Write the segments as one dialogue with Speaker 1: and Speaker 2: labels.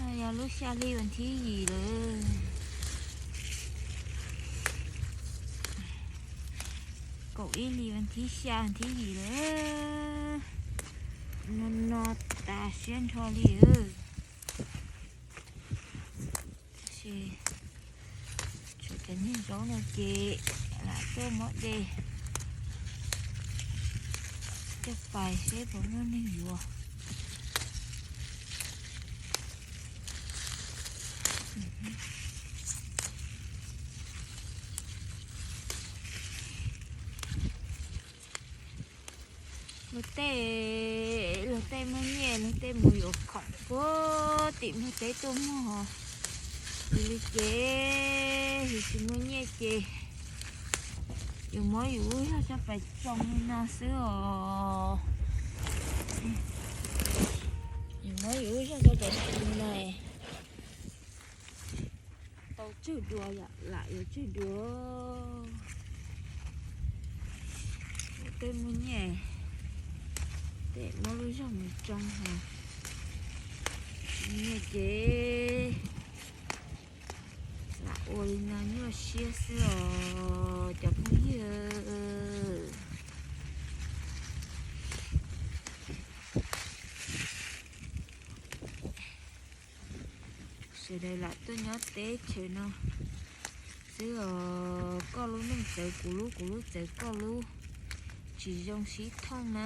Speaker 1: này là lúc xa đi còn thi gì nữa. Cậu ý đi còn thi xa còn thi gì nữa. Nó ta xuyên thôi đi ư. Chị chủ cái nhìn giống là chị là tôi mất đi. Cái bài xếp của nó nên vừa. Lúc tê mới nhẹ, lúc tê mùi ổ khỏng vô tìm lúc tê tôm hò. Vì chế thì chỉ mới nhẹ chế. Dù mới ủi là chắc phải trông nó sữa. Dù mới ủi là chắc phải trông này. Tao chứ đùa lại rồi chứ đùa. Lúc tê mới nhẹ. Để nó lưu ra một trong hả. Nhẹ chế. Là ôi nó như là xia sữa. Chọc mũi ơ. Giờ đây là tôi nhớ tế chơi nó. Giờ có lúc mình chơi cú lúc chơi có lúc. Chỉ dùng xí thông nè.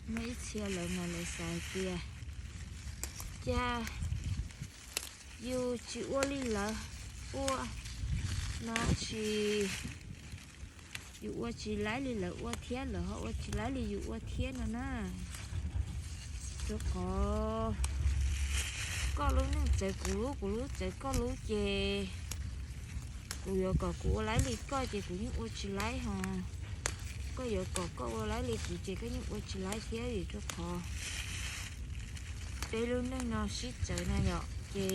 Speaker 1: Mấy xe lợi mà lại xài kìa. Cha dù chỉ ua đi lỡ ua nó chỉ dù ua chỉ lái đi lỡ ua thiết lỡ họ ua chỉ lái đi dù ua thiết nữa nè. Cho có lúc nó chạy cú lúc chạy có lúc chè cú giờ cú lái đi coi chè cú những ua chỉ lái hả. Có giờ có ua lái đi cú chè cái những ua chỉ lái thiết gì cho khó. Đây luôn nó xít chạy này nhở chè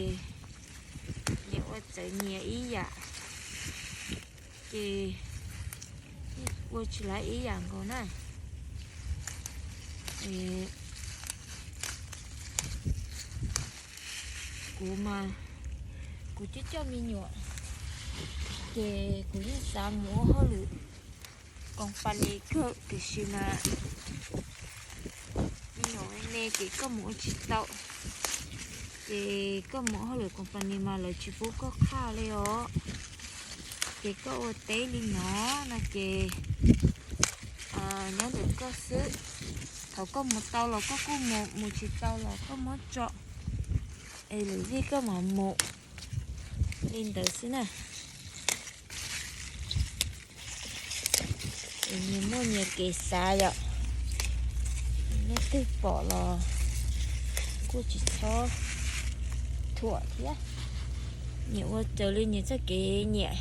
Speaker 1: nhẹ ua chạy nhẹ ý dạ chè ua chỉ lái ý dạng còn này. Cú chết cho mình nhọ kề cú như sao múa hơi lử còn phần này cơ thì xin là mình nói nè chỉ có múa chỉ tậu kề có múa hơi lử còn phần này mà là chỉ bố có khá lên đó kề có ô tế đi nó là kề nhớ được có sứ thầu có một tàu là có một chỉ tàu là có một trọ ấy là gì có mà một lên tới xí nè mình mua nhiều cái xa vậy nó tự bỏ là cô chỉ cho thua thế nhiều quá trở lên nhiều chắc cái nhẹ